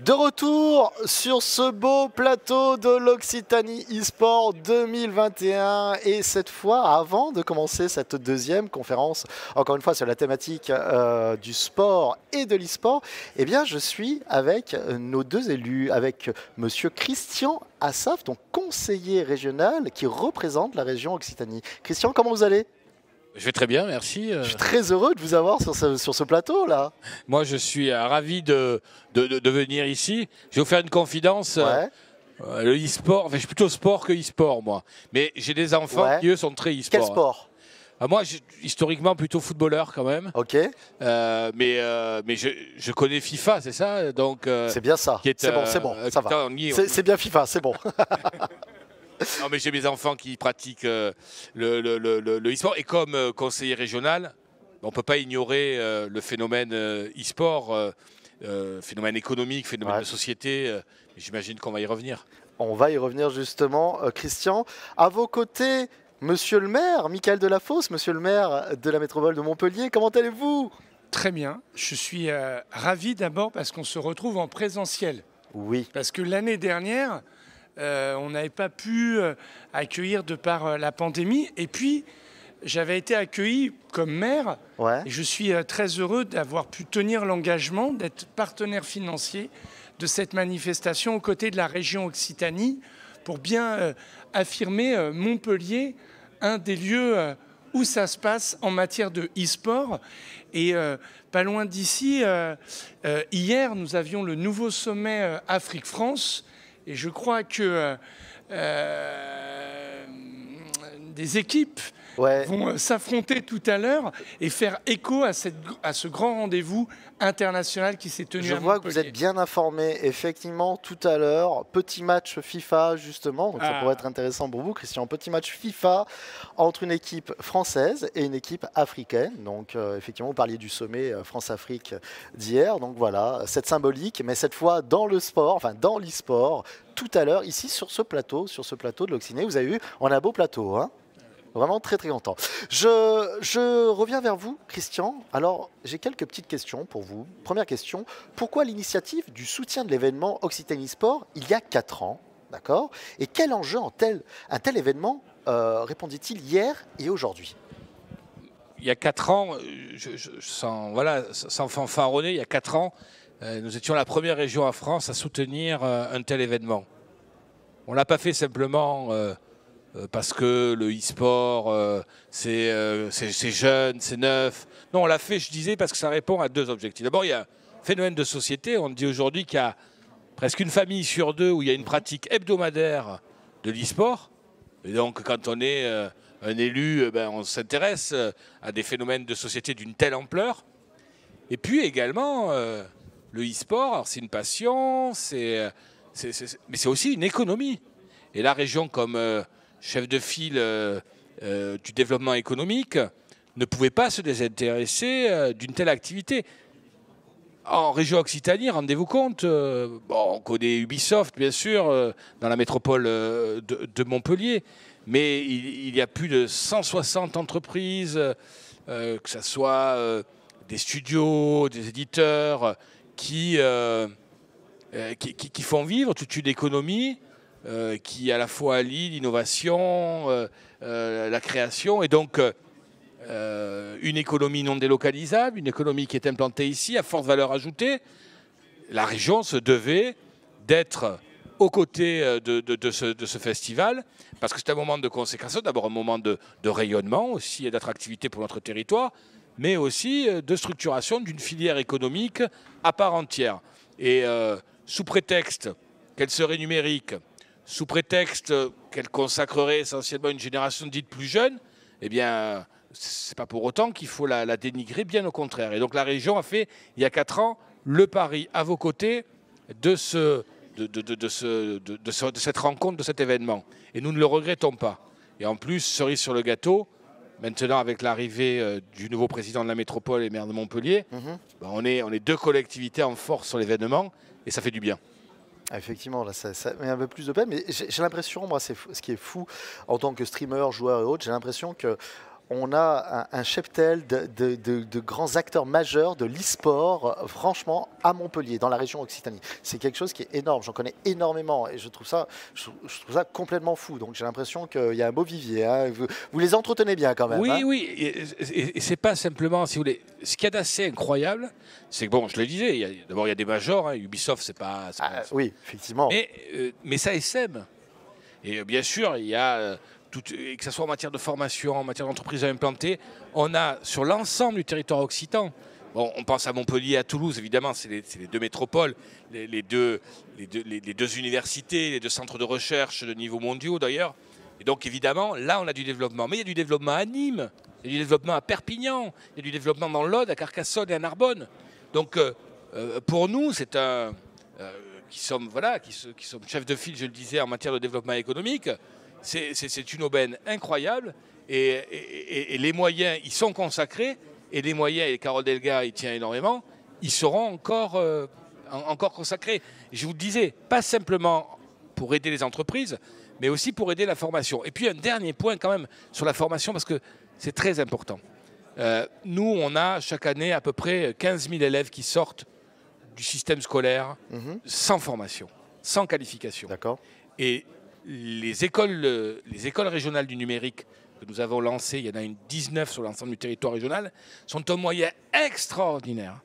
De retour sur ce beau plateau de l'Occitanie eSport 2021 et cette fois, avant de commencer cette deuxième conférence, encore une fois sur la thématique du sport et de l'eSport, eh bien je suis avec nos deux élus, avec monsieur Christian Assaf, donc conseiller régional qui représente la région Occitanie. Christian, comment vous allez ? Je vais très bien, merci. Je suis très heureux de vous avoir sur ce plateau-là. Moi, je suis ravi de venir ici. Je vais vous faire une confidence. Ouais. Le e-sport, enfin, je suis plutôt sport que e-sport, moi. Mais j'ai des enfants qui, eux, sont très e-sport. Quel sport ? Moi, historiquement, plutôt footballeur quand même. Ok. Mais je connais FIFA, c'est ça donc, c'est bien ça. C'est bon, ça va. C'est bien FIFA, c'est bon. Non, mais j'ai mes enfants qui pratiquent le e-sport. Et comme conseiller régional, on ne peut pas ignorer le phénomène e-sport, phénomène économique, phénomène de société. J'imagine qu'on va y revenir. On va y revenir justement. Christian, à vos côtés, monsieur le maire, Michael Delafosse, monsieur le maire de la métropole de Montpellier, comment allez-vous ? Très bien. Je suis ravi d'abord parce qu'on se retrouve en présentiel. Oui. Parce que l'année dernière, on n'avait pas pu accueillir de par la pandémie. Et puis, j'avais été accueilli comme maire. Ouais. Et je suis très heureux d'avoir pu tenir l'engagement d'être partenaire financier de cette manifestation aux côtés de la région Occitanie pour bien affirmer Montpellier, un des lieux où ça se passe en matière de e-sport. Et pas loin d'ici, hier, nous avions le nouveau sommet Afrique-France. Et je crois que des équipes vont s'affronter tout à l'heure et faire écho à ce grand rendez-vous international qui s'est tenu à Montpellier. Je vois que vous êtes bien informé. Effectivement, tout à l'heure, petit match FIFA, justement. Donc ça pourrait être intéressant pour vous, Christian. Petit match FIFA entre une équipe française et une équipe africaine. Donc effectivement, vous parliez du sommet France-Afrique d'hier. Donc voilà, cette symbolique, mais cette fois dans le sport, enfin dans l'e-sport, tout à l'heure, ici sur ce plateau de l'Occitanie. Vous avez vu, on a un beau plateau, hein. Vraiment très très content. Je reviens vers vous, Christian. Alors, j'ai quelques petites questions pour vous. Première question, pourquoi l'initiative du soutien de l'événement Occitanie Sport il y a 4 ans, d'accord ? Et quel enjeu un tel événement répondit-il hier et aujourd'hui ? Il y a 4 ans, sans fanfaronner, il y a 4 ans, nous étions la première région en France à soutenir un tel événement. On ne l'a pas fait simplement... parce que le e-sport, c'est jeune, c'est neuf. Non, on l'a fait, je disais, parce que ça répond à 2 objectifs. D'abord, il y a un phénomène de société. On dit aujourd'hui qu'il y a presque une famille sur 2 où il y a une pratique hebdomadaire de l'e-sport. Et donc, quand on est un élu, on s'intéresse à des phénomènes de société d'une telle ampleur. Et puis également, le e-sport, c'est une passion, mais c'est aussi une économie. Et la région, comme... chef de file du développement économique, ne pouvait pas se désintéresser d'une telle activité. En région Occitanie, rendez-vous compte, on connaît Ubisoft, bien sûr, dans la métropole de Montpellier, mais il y a plus de 160 entreprises, que ce soit des studios, des éditeurs, qui font vivre toute une économie qui à la fois allie l'innovation, la création, et donc une économie non délocalisable, une économie qui est implantée ici à forte valeur ajoutée. La région se devait d'être aux côtés de ce festival, parce que c'est un moment de consécration, d'abord un moment de rayonnement aussi et d'attractivité pour notre territoire, mais aussi de structuration d'une filière économique à part entière. Et sous prétexte qu'elle serait numérique, sous prétexte qu'elle consacrerait essentiellement une génération dite plus jeune, eh bien, c'est pas pour autant qu'il faut la dénigrer, bien au contraire. Et donc la région a fait, il y a 4 ans, le pari à vos côtés de cette rencontre, de cet événement. Et nous ne le regrettons pas. Et en plus, cerise sur le gâteau, maintenant avec l'arrivée du nouveau président de la métropole et maire de Montpellier, on est 2 collectivités en force sur l'événement, et ça fait du bien. Effectivement, là, ça met un peu plus de peine, mais j'ai l'impression, moi, ce qui est fou en tant que streamer, joueur et autres, j'ai l'impression que on a un cheptel de grands acteurs majeurs de l'e-sport, franchement, à Montpellier, dans la région Occitanie. C'est quelque chose qui est énorme, j'en connais énormément et je trouve ça complètement fou. Donc j'ai l'impression qu'il y a un beau vivier. Hein. Vous les entretenez bien quand même. Oui, hein. oui, et c'est pas simplement, si vous voulez, ce qu'il y a d'assez incroyable, c'est que, bon, je le disais, d'abord il y a des majors, hein, Ubisoft, c'est pas... Oui, effectivement. Mais ça essaime. Et bien sûr, il y a, que ce soit en matière de formation, en matière d'entreprise à implanter, on a sur l'ensemble du territoire occitan, bon, on pense à Montpellier, à Toulouse, évidemment, c'est les deux métropoles, les deux universités, les deux centres de recherche de niveau mondiaux d'ailleurs. Et donc évidemment, là on a du développement. Mais il y a du développement à Nîmes, il y a du développement à Perpignan, il y a du développement dans l'Aude, à Carcassonne et à Narbonne. Donc pour nous, c'est un... qui sommes chefs de file, je le disais, en matière de développement économique, c'est une aubaine incroyable et les moyens y sont consacrés et les moyens, et Carole Delga y tient énormément, ils seront encore consacrés. Et je vous le disais, pas simplement pour aider les entreprises, mais aussi pour aider la formation. Et puis un dernier point quand même sur la formation, parce que c'est très important. Nous, on a chaque année à peu près 15 000 élèves qui sortent du système scolaire sans formation, sans qualification. D'accord. Et les écoles régionales du numérique que nous avons lancées, il y en a une 19 sur l'ensemble du territoire régional, sont un moyen extraordinaire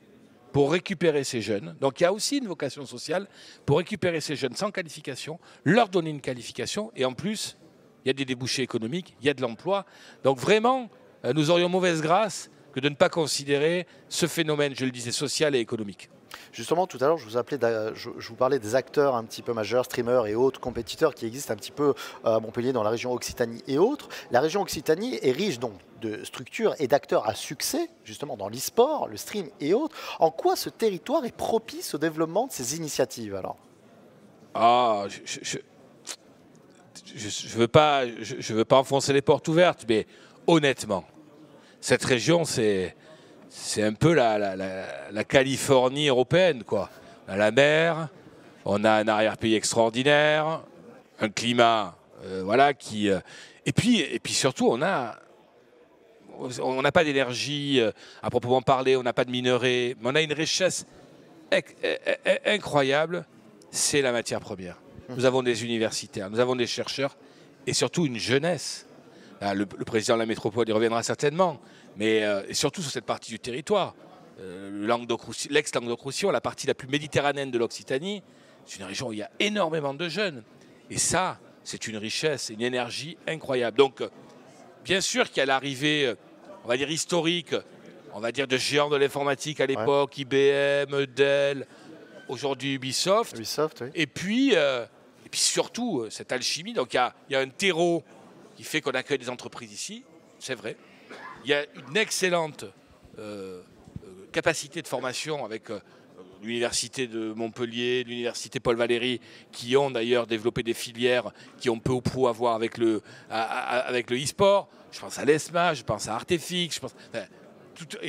pour récupérer ces jeunes. Donc il y a aussi une vocation sociale pour récupérer ces jeunes sans qualification, leur donner une qualification et en plus, il y a des débouchés économiques, il y a de l'emploi. Donc vraiment, nous aurions mauvaise grâce que de ne pas considérer ce phénomène, je le disais, social et économique. Justement, tout à l'heure, je vous parlais des acteurs un petit peu majeurs, streamers et autres compétiteurs qui existent un petit peu à Montpellier, dans la région Occitanie et autres. La région Occitanie est riche donc de structures et d'acteurs à succès, justement dans l'e-sport, le stream et autres. En quoi ce territoire est propice au développement de ces initiatives alors? Je veux pas enfoncer les portes ouvertes, mais honnêtement, cette région, c'est un peu la Californie européenne, quoi. On a la mer, on a un arrière-pays extraordinaire, un climat, qui... Et puis surtout, on n'a pas d'énergie à proprement parler, on n'a pas de minerais, mais on a une richesse incroyable, c'est la matière première. Nous avons des universitaires, nous avons des chercheurs et surtout une jeunesse. Là, le président de la métropole y reviendra certainement, mais et surtout sur cette partie du territoire. L'ex-Languedoc-Roussillon, la partie la plus méditerranéenne de l'Occitanie, c'est une région où il y a énormément de jeunes. Et ça, c'est une richesse, une énergie incroyable. Donc, bien sûr qu'il y a l'arrivée, on va dire historique, on va dire de géants de l'informatique à l'époque, IBM, Dell, aujourd'hui Ubisoft. Oui. Et puis surtout, cette alchimie. Donc, il y a un terreau qui fait qu'on accueille des entreprises ici, c'est vrai. Il y a une excellente capacité de formation avec l'université de Montpellier, l'université Paul Valéry, qui ont d'ailleurs développé des filières qui ont peu ou prou à voir avec le e-sport. Je pense à l'ESMA, je pense à Artefix,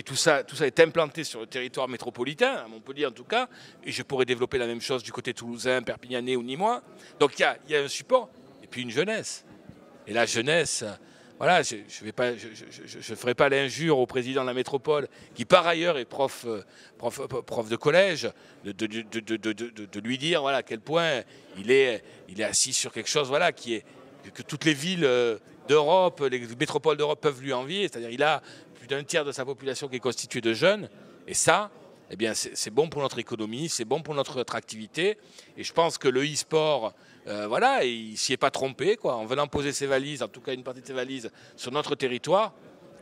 tout ça est implanté sur le territoire métropolitain, à Montpellier en tout cas, et je pourrais développer la même chose du côté toulousain, perpignanais ou nîmois. Donc il y a un support, et puis une jeunesse. Et la jeunesse, voilà, je ne ferai pas l'injure au président de la métropole, qui par ailleurs est prof de collège, de lui dire voilà, à quel point il est assis sur quelque chose que toutes les villes d'Europe, les métropoles d'Europe peuvent lui envier. C'est-à-dire qu'il a plus d'un tiers de sa population qui est constituée de jeunes. Et ça, eh bien, c'est bon pour notre économie, c'est bon pour notre attractivité. Et je pense que le e-sport, il s'y est pas trompé, quoi. En venant poser ses valises, en tout cas une partie de ses valises, sur notre territoire,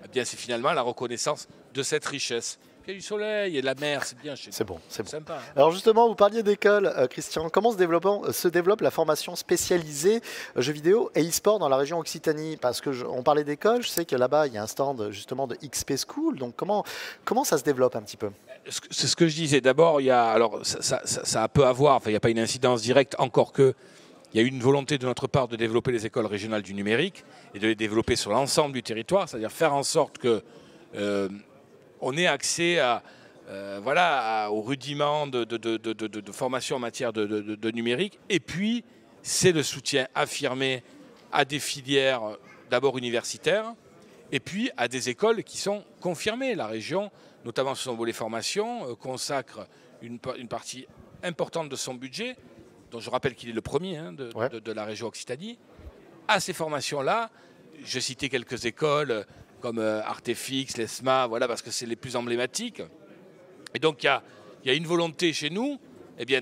eh bien, c'est finalement la reconnaissance de cette richesse. Il y a du soleil et de la mer, c'est bien chez nous. C'est bon. Sympa, hein. Alors justement, vous parliez d'école, Christian. Comment se développe la formation spécialisée jeux vidéo et e-sport dans la région Occitanie? Parce qu'on parlait d'école, je sais que là-bas, il y a un stand justement de XP School. Donc comment ça se développe un petit peu? C'est ce que je disais. D'abord, ça peut avoir, il n'y a pas une incidence directe, encore que il y a eu une volonté de notre part de développer les écoles régionales du numérique et de les développer sur l'ensemble du territoire, c'est-à-dire faire en sorte que on ait accès aux rudiments de formation en matière de numérique. Et puis, c'est le soutien affirmé à des filières d'abord universitaires et puis à des écoles qui sont confirmées. La région, notamment sur son volet formation, consacre une partie importante de son budget, dont je rappelle qu'il est le premier de la région Occitanie, à ces formations-là. Je citais quelques écoles comme Artefix, l'ESMA, voilà, parce que c'est les plus emblématiques. Et donc il y a une volonté chez nous, eh bien,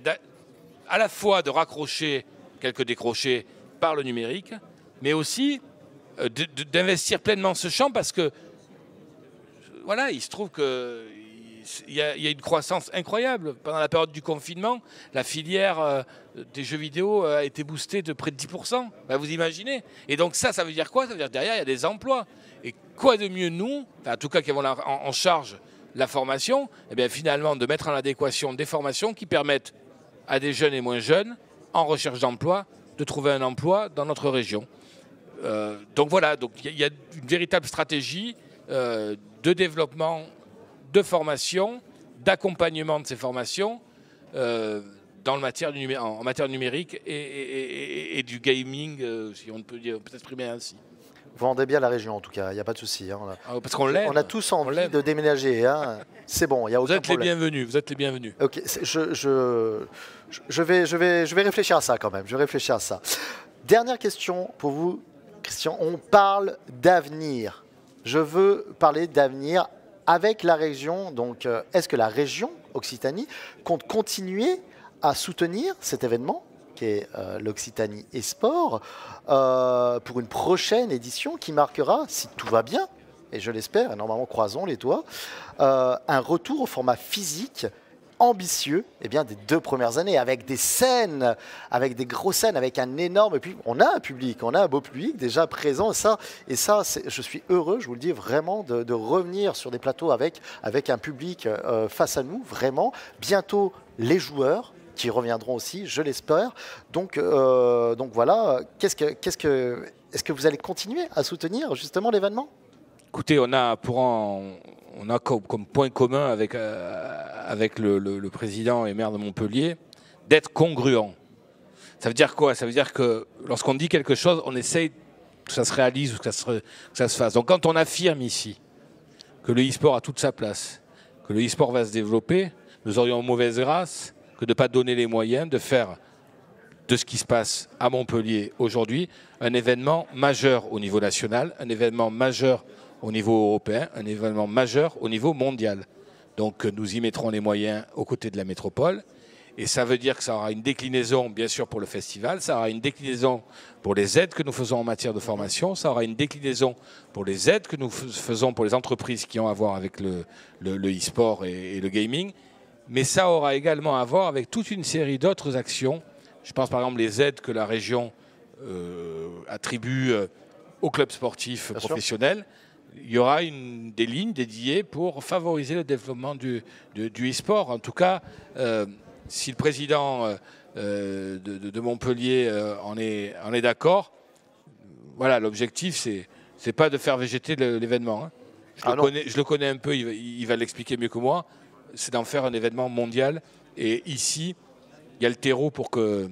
à la fois de raccrocher quelques décrochés par le numérique, mais aussi d'investir pleinement ce champ, parce que voilà, il se trouve qu'il y a une croissance incroyable. Pendant la période du confinement, la filière des jeux vidéo a été boostée de près de 10%. Ben, vous imaginez. Et donc ça veut dire quoi? Ça veut dire que derrière, il y a des emplois. Et quoi de mieux, nous, en tout cas qui avons en charge la formation, eh bien, finalement, de mettre en adéquation des formations qui permettent à des jeunes et moins jeunes, en recherche d'emploi, de trouver un emploi dans notre région. Donc voilà, il y a une véritable stratégie de développement, de formation, d'accompagnement de ces formations en matière numérique et du gaming, si on peut s'exprimer ainsi. Vous vendez bien la région en tout cas, il n'y a pas de souci. Hein. Parce qu'on l'aime. On a tous envie de déménager. Hein. C'est bon, il n'y a aucun problème. Vous êtes les bienvenus. Ok, je vais réfléchir à ça quand même. Je vais réfléchir à ça. Dernière question pour vous, Christian. On parle d'avenir. Je veux parler d'avenir avec la région. Donc, est-ce que la région Occitanie compte continuer à soutenir cet événement qui est l'Occitanie eSport, pour une prochaine édition qui marquera, si tout va bien, et je l'espère, et normalement croisons les doigts, un retour au format physique ambitieux des 2 premières années, avec des scènes, avec des grosses scènes, avec un énorme... Et puis on a un public, on a un beau public déjà présent, et ça je suis heureux, je vous le dis vraiment, de revenir sur des plateaux avec un public face à nous, vraiment. Bientôt les joueurs, qui reviendront aussi, je l'espère. Donc voilà, est-ce que vous allez continuer à soutenir justement l'événement? Écoutez, on a comme point commun avec le président et maire de Montpellier d'être congruent. Ça veut dire quoi? Ça veut dire que lorsqu'on dit quelque chose, on essaye que ça se réalise ou que ça se fasse. Donc quand on affirme ici que le e-sport a toute sa place, que le e-sport va se développer, nous aurions mauvaise grâce que de ne pas donner les moyens de faire de ce qui se passe à Montpellier aujourd'hui un événement majeur au niveau national, un événement majeur au niveau européen, un événement majeur au niveau mondial. Donc nous y mettrons les moyens aux côtés de la métropole, et ça veut dire que ça aura une déclinaison bien sûr pour le festival, ça aura une déclinaison pour les aides que nous faisons en matière de formation, ça aura une déclinaison pour les aides que nous faisons pour les entreprises qui ont à voir avec le e-sport et le gaming. Mais ça aura également à voir avec toute une série d'autres actions. Je pense par exemple les aides que la région attribue aux clubs sportifs professionnels. Il y aura des lignes dédiées pour favoriser le développement du e-sport. En tout cas, si le président de Montpellier en est d'accord, voilà, l'objectif, c'est pas de faire végéter l'événement. Hein. Je le connais un peu, il va l'expliquer mieux que moi. C'est d'en faire un événement mondial. Et ici, il y a le terreau pour que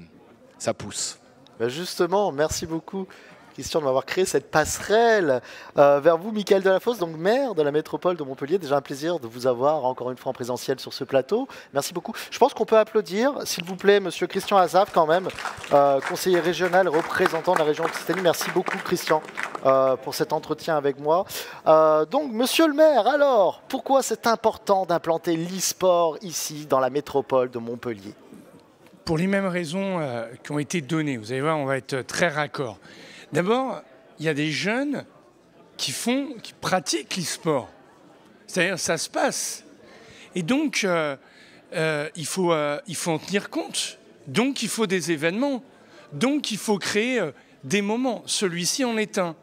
ça pousse. Ben justement, merci beaucoup, Christian, de m'avoir créé cette passerelle vers vous, Michael Delafosse, donc maire de la métropole de Montpellier. Déjà un plaisir de vous avoir encore une fois en présentiel sur ce plateau. Merci beaucoup. Je pense qu'on peut applaudir, s'il vous plaît, monsieur Christian Azaf, quand même, conseiller régional, représentant de la région Occitanie. Merci beaucoup, Christian, pour cet entretien avec moi. Donc, monsieur le maire, alors, pourquoi c'est important d'implanter l'e-sport ici, dans la métropole de Montpellier? Pour les mêmes raisons qui ont été données. Vous allez voir, on va être très raccord. D'abord, il y a des jeunes qui pratiquent l'e-sport. C'est-à-dire, ça se passe. Et donc, il faut en tenir compte. Donc, il faut des événements. Donc, il faut créer des moments. Celui-ci en est un.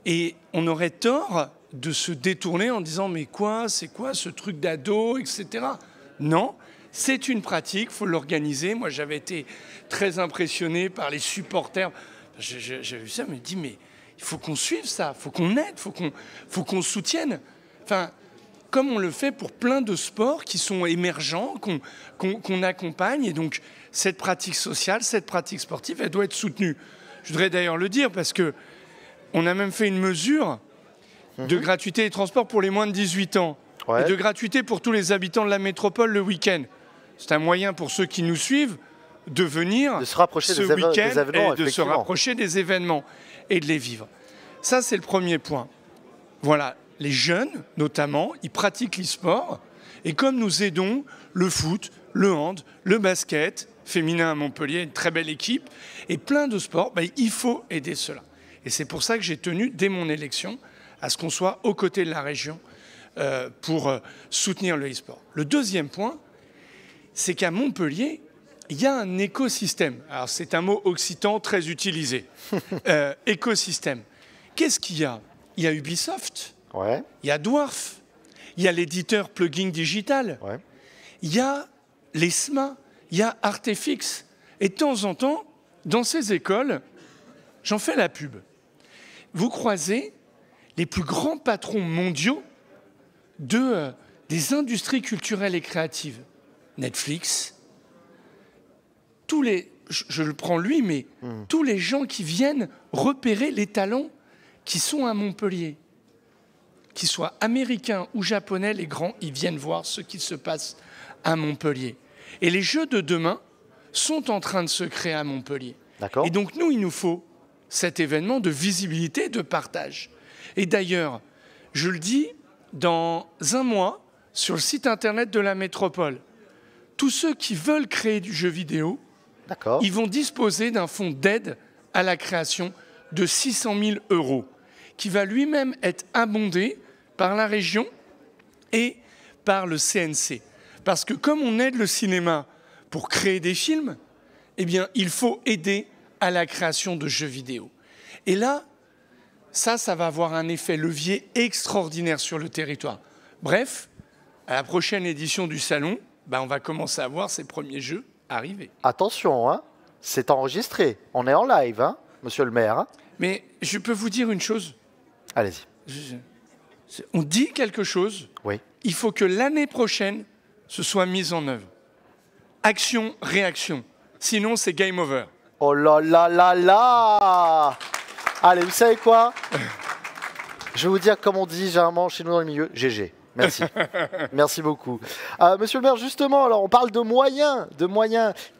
Et on aurait tort de se détourner en disant « Mais quoi? C'est quoi ce truc d'ado ?» etc. Non. C'est une pratique, il faut l'organiser. Moi, j'avais été très impressionné par les supporters. J'ai vu ça, je me dis, mais il faut qu'on suive ça, il faut qu'on aide, il faut qu'on soutienne. Enfin, comme on le fait pour plein de sports qui sont émergents, qu'on accompagne. Et donc, cette pratique sociale, cette pratique sportive, elle doit être soutenue. Je voudrais d'ailleurs le dire parce qu'on a même fait une mesure de gratuité des transports pour les moins de 18 ans, et de gratuité pour tous les habitants de la métropole le week-end. C'est un moyen pour ceux qui nous suivent de venir de se rapprocher ce week-end et de se rapprocher des événements et de les vivre. Ça, c'est le premier point. Voilà, les jeunes, notamment, ils pratiquent l'e-sport. Et comme nous aidons le foot, le hand, le basket, féminin à Montpellier, une très belle équipe, et plein de sports, il faut aider cela. Et c'est pour ça que j'ai tenu, dès mon élection, à ce qu'on soit aux côtés de la région pour soutenir le e-sport. Le deuxième point, c'est qu'à Montpellier, il y a un écosystème. Alors, c'est un mot occitan très utilisé. Écosystème. Qu'est-ce qu'il y a? Il y a Ubisoft, il y a Dwarf, il y a l'éditeur Plugin Digital, il y a l'ESMA, il y a Artefix. Et de temps en temps, dans ces écoles, j'en fais la pub. Vous croisez les plus grands patrons mondiaux des industries culturelles et créatives. Netflix, je le prends lui, mais tous les gens qui viennent repérer les talents qui sont à Montpellier, qu'ils soient américains ou japonais, les grands, ils viennent voir ce qui se passe à Montpellier. Et les Jeux de demain sont en train de se créer à Montpellier. Et donc nous, il nous faut cet événement de visibilité, de partage. Et d'ailleurs, je le dis, dans un mois, sur le site internet de la métropole, tous ceux qui veulent créer du jeu vidéo, ils vont disposer d'un fonds d'aide à la création de 600 000 €, qui va lui-même être abondé par la région et par le CNC. Parce que comme on aide le cinéma pour créer des films, eh bien, il faut aider à la création de jeux vidéo. Et là, ça va avoir un effet levier extraordinaire sur le territoire. Bref, à la prochaine édition du Salon, on va commencer à voir ces premiers jeux arriver. Attention, hein, c'est enregistré. On est en live, hein, monsieur le maire. Hein. Mais je peux vous dire une chose. Allez-y. On dit quelque chose. Il faut que l'année prochaine, ce soit mis en œuvre. Action, réaction. Sinon, c'est game over. Oh là là là là! Allez, vous savez quoi? Je vais vous dire, comme on dit généralement chez nous dans le milieu, GG. Merci. Merci beaucoup. Monsieur le maire, justement, alors on parle de moyens.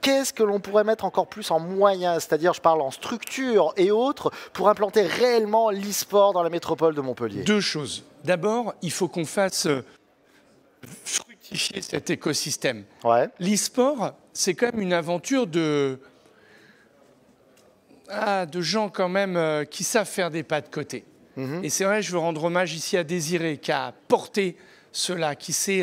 Qu'est-ce que l'on pourrait mettre encore plus en moyens? C'est-à-dire, je parle en structure et autres, pour implanter réellement l'e-sport dans la métropole de Montpellier. Deux choses. D'abord, il faut qu'on fasse fructifier cet écosystème. L'e-sport, c'est quand même une aventure de gens quand même qui savent faire des pas de côté. Et c'est vrai, je veux rendre hommage ici à Désiré, qui a porté cela, qui s'est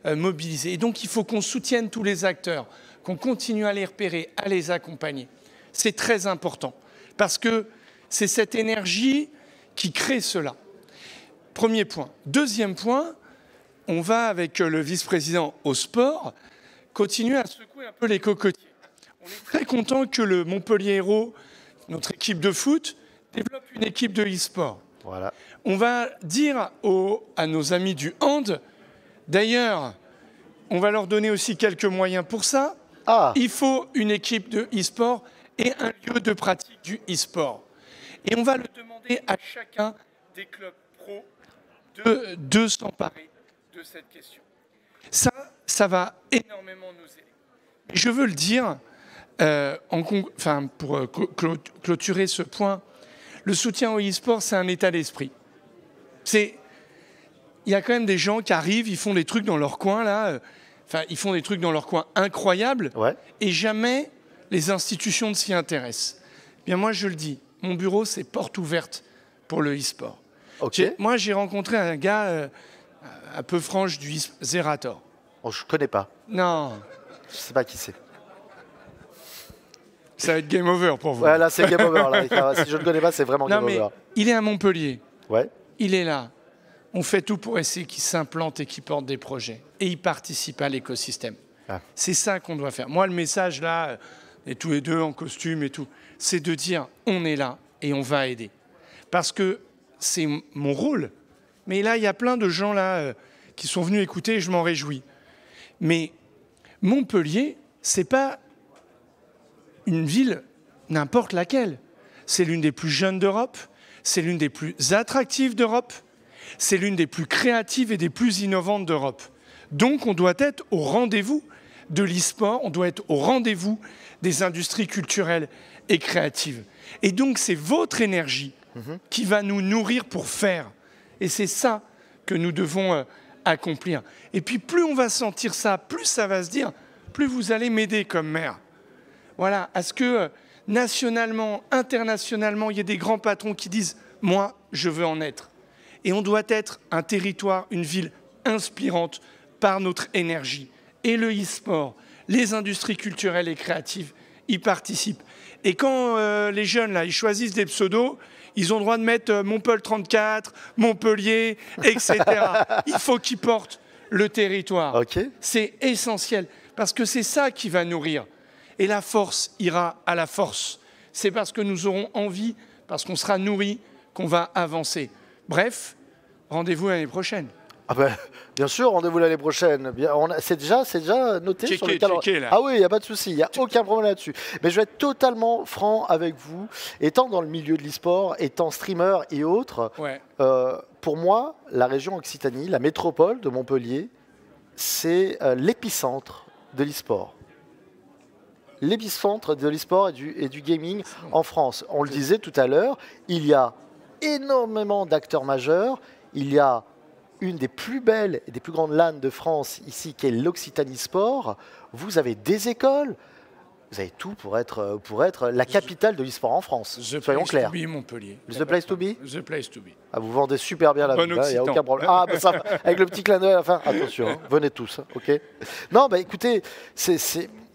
mobilisé. Et donc, il faut qu'on soutienne tous les acteurs, qu'on continue à les repérer, à les accompagner. C'est très important, parce que c'est cette énergie qui crée cela. Premier point. Deuxième point, on va, avec le vice-président au sport, continuer à secouer un peu les cocotiers. On est très content que le Montpellier Hérault, notre équipe de foot, développe une équipe de e-sport. On va dire à nos amis du hand, d'ailleurs, on va leur donner aussi quelques moyens pour ça. Il faut une équipe de e-sport et un lieu de pratique du e-sport. Et on va le demander à chacun des clubs pro de s'emparer de cette question. Ça va énormément nous aider. Et je veux le dire, pour clôturer ce point, le soutien au e-sport, c'est un état d'esprit. Il y a quand même des gens qui arrivent, ils font des trucs dans leur coin, là. Ils font des trucs dans leur coin incroyables, et jamais les institutions ne s'y intéressent. Bien, moi, je le dis, mon bureau, c'est porte ouverte pour le e-sport. Moi, j'ai rencontré un gars un peu franche du Zerator. Oh, je ne connais pas. Non. Je ne sais pas qui c'est. Ça va être game over pour vous. Là, c'est game over. Là. Si je ne le connais pas, c'est vraiment game over. Il est à Montpellier. Il est là. On fait tout pour essayer qu'il s'implante et qu'il porte des projets. Et il participe à l'écosystème. C'est ça qu'on doit faire. Moi, le message, là, et tous les deux en costume et tout, c'est de dire, on est là et on va aider. Parce que c'est mon rôle. Mais là, il y a plein de gens, là, qui sont venus écouter et je m'en réjouis. Mais Montpellier, c'est pas une ville n'importe laquelle. C'est l'une des plus jeunes d'Europe, c'est l'une des plus attractives d'Europe, C'est l'une des plus créatives et des plus innovantes d'Europe. Donc on doit être au rendez-vous de l'e-sport, on doit être au rendez-vous des industries culturelles et créatives. Et donc c'est votre énergie qui va nous nourrir pour faire. Et c'est ça que nous devons accomplir. Et puis plus on va sentir ça, plus ça va se dire, plus vous allez m'aider comme maire. Voilà, à ce que nationalement, internationalement, il y ait des grands patrons qui disent « moi, je veux en être ». Et on doit être un territoire, une ville inspirante par notre énergie. Et le e-sport, les industries culturelles et créatives y participent. Et quand les jeunes, là, ils choisissent des pseudos, ils ont le droit de mettre Montpellier 34, Montpellier, etc. Il faut qu'ils portent le territoire. Okay. C'est essentiel, parce que c'est ça qui va nourrir. Et la force ira à la force. C'est parce que nous aurons envie, parce qu'on sera nourri, qu'on va avancer. Bref, rendez-vous l'année prochaine. Ah ben, bien sûr, rendez-vous l'année prochaine. C'est déjà noté sur le calendrier. Ah oui, il n'y a pas de souci, il n'y a aucun problème là-dessus. Mais je vais être totalement franc avec vous. Étant dans le milieu de l'e-sport, étant streamer et autres, pour moi, la région Occitanie, la métropole de Montpellier, c'est l'épicentre de l'e-sport. L'épicentre de l'e-sport et du gaming en France. On le disait tout à l'heure, il y a énormément d'acteurs majeurs, il y a une des plus belles et des plus grandes LAN de France ici, qui est l'Occitanie Sport. Vous avez des écoles, vous avez tout pour être la capitale de l'e-sport en France. Soyons clairs. Montpellier. The place to be. The place to be. Ah, vous vendez super bien la ville, il n'y a aucun problème. Ah, bah ça, avec le petit clin d'œil à la fin, attention, hein, venez tous, ok. Non, bah écoutez,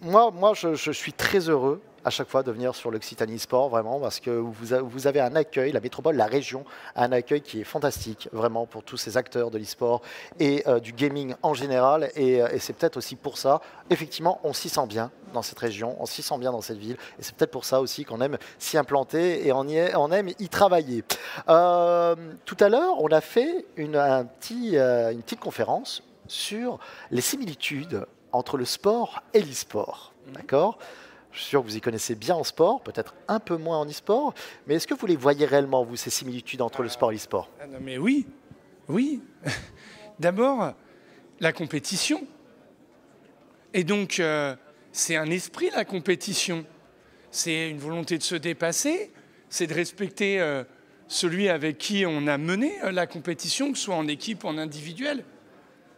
moi je suis très heureux à chaque fois de venir sur l'Occitanie Sport, vraiment, parce que vous avez un accueil, la métropole, la région, a un accueil qui est fantastique, vraiment, pour tous ces acteurs de l'e-sport et du gaming en général. Et c'est peut-être aussi pour ça, effectivement, on s'y sent bien dans cette région, on s'y sent bien dans cette ville. Et c'est peut-être pour ça aussi qu'on aime s'y implanter et on aime y travailler. Tout à l'heure, on a fait une petite conférence sur les similitudes entre le sport et l'e-sport. D'accord ? Je suis sûr que vous y connaissez bien en sport, peut-être un peu moins en e-sport, mais est-ce que vous les voyez réellement, vous, ces similitudes entre le sport et l'e-sport ? Mais oui, oui. D'abord, la compétition. Et donc, c'est un esprit, la compétition. C'est une volonté de se dépasser, c'est de respecter celui avec qui on a mené la compétition, que ce soit en équipe ou en individuel.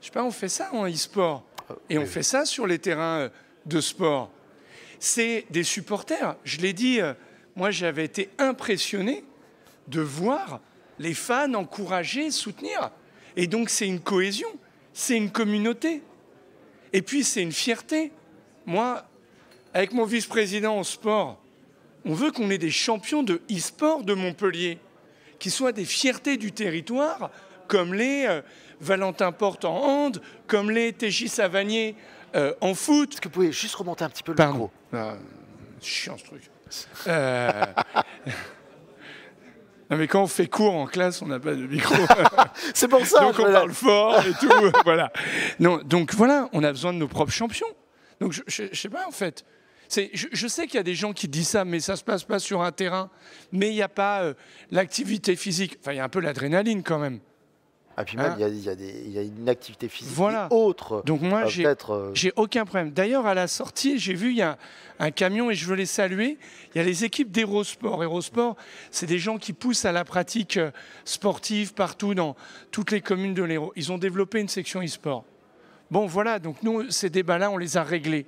Je sais pas, on fait ça en e-sport. Et on fait ça sur les terrains de sport. C'est des supporters. Je l'ai dit, moi j'avais été impressionné de voir les fans encourager, soutenir. Et donc c'est une cohésion, c'est une communauté. Et puis c'est une fierté. Moi, avec mon vice-président au sport, on veut qu'on ait des champions de e-sport de Montpellier, qui soient des fiertés du territoire, comme les Valentin Porte en hand, comme les TJ Savanier en foot. Est-ce que vous pouvez juste remonter un petit peu le Pardon. micro ? Chiant ce truc. Non mais quand on fait cours en classe, on n'a pas de micro. C'est pour ça. Donc on parle fort et tout. Voilà. Non, donc voilà, on a besoin de nos propres champions. Donc je sais pas en fait. Je sais qu'il y a des gens qui disent ça, mais ça se passe pas sur un terrain. Mais il n'y a pas l'activité physique. Enfin, il y a un peu l'adrénaline quand même. Et puis même, il y a une activité physique voilà. autre. Donc moi, j'ai aucun problème. D'ailleurs, à la sortie, j'ai vu, il y a un camion, et je veux les saluer. Il y a les équipes d'Hérosport. Hérosport, c'est des gens qui poussent à la pratique sportive partout dans toutes les communes de l'Hérault. Ils ont développé une section e-sport. Bon, voilà, donc nous, ces débats-là, on les a réglés.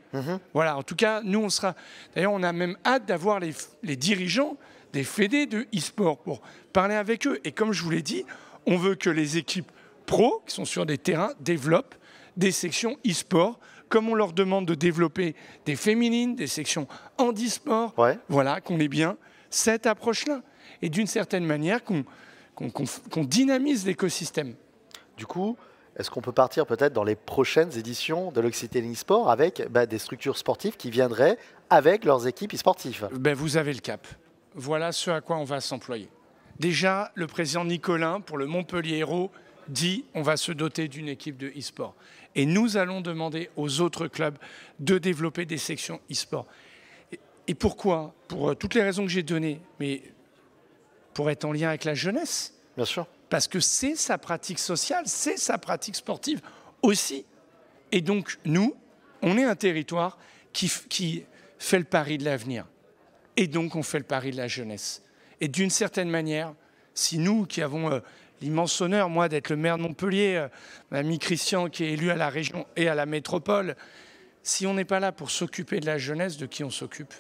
Voilà, en tout cas, nous, on sera... D'ailleurs, on a même hâte d'avoir les dirigeants des fédés de e-sport pour parler avec eux. Et comme je vous l'ai dit, on veut que les équipes pros, qui sont sur des terrains, développent des sections e-sport, comme on leur demande de développer des féminines, des sections handisport. Ouais. Voilà, qu'on ait bien cette approche-là. Et d'une certaine manière, qu'on dynamise l'écosystème. Du coup, est-ce qu'on peut partir peut-être dans les prochaines éditions de l'Occitanie Sport avec des structures sportives qui viendraient avec leurs équipes e-sportives ? Vous avez le cap. Voilà ce à quoi on va s'employer. Déjà, le président Nicolin, pour le Montpellier Hérault, dit on va se doter d'une équipe de e-sport. Et nous allons demander aux autres clubs de développer des sections e-sport. Et pourquoi ? Pour toutes les raisons que j'ai données, mais pour être en lien avec la jeunesse. Bien sûr. parce que c'est sa pratique sociale, c'est sa pratique sportive aussi. Et donc, nous, on est un territoire qui fait le pari de l'avenir. Et donc, on fait le pari de la jeunesse. Et d'une certaine manière, si nous, qui avons l'immense honneur, moi, d'être le maire de Montpellier, mon ami Christian, qui est élu à la région et à la métropole, si on n'est pas là pour s'occuper de la jeunesse, de qui on s'occupe?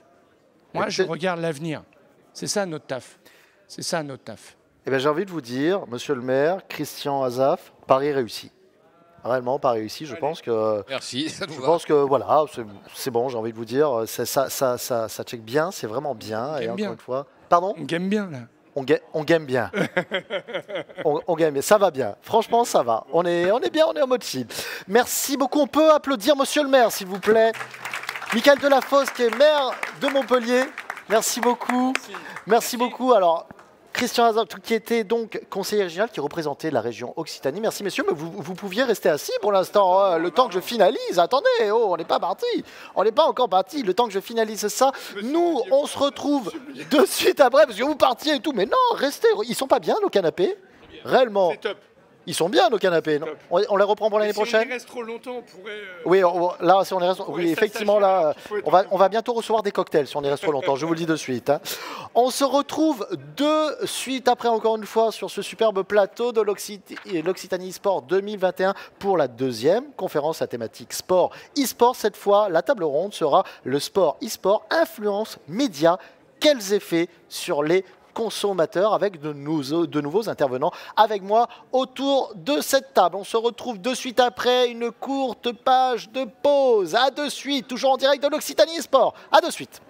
Moi, je regarde l'avenir. C'est ça notre taf. C'est ça notre taf. Eh bien, j'ai envie de vous dire, monsieur le maire, Christian Azaf, pari réussi. Réellement, pari réussi. Je pense que. Merci. Ça nous je va. pense que voilà, c'est bon. J'ai envie de vous dire, ça check bien, c'est vraiment bien. Et encore une fois, pardon. On game bien là. On game bien. on game bien. Ça va bien. Franchement, ça va. On est bien. On est en mode cible. Merci beaucoup. On peut applaudir monsieur le maire, s'il vous plaît. Michael Delafosse, qui est maire de Montpellier. Merci beaucoup. Merci beaucoup. Alors. Christian Azaf, qui était donc conseiller régional, qui représentait la région Occitanie. Merci messieurs, mais vous pouviez rester assis pour l'instant, le temps que je finalise. Attendez, on n'est pas parti. On n'est pas encore parti. Le temps que je finalise ça, nous, on se retrouve de suite après, parce que vous partiez et tout. Mais non, restez. Ils sont pas bien, nos canapés? Réellement. C'est top. Ils sont bien, nos canapés. Non, on les reprend pour l'année prochaine? Si on y reste trop longtemps, on pourrait... Oui, là, si on y reste... Oui, effectivement, là, on va bientôt recevoir des cocktails si on y reste trop longtemps, je vous le dis de suite. Hein. On se retrouve de suite après, encore une fois, sur ce superbe plateau de l'Occitanie Sport 2021 pour la deuxième conférence à thématique sport e-sport. Cette fois, la table ronde sera le sport e-sport, influence, médias, quels effets sur les consommateurs, avec de nouveaux intervenants avec moi autour de cette table. On se retrouve de suite après une courte page de pause. À de suite, toujours en direct de l'Occitanie Sport. À de suite.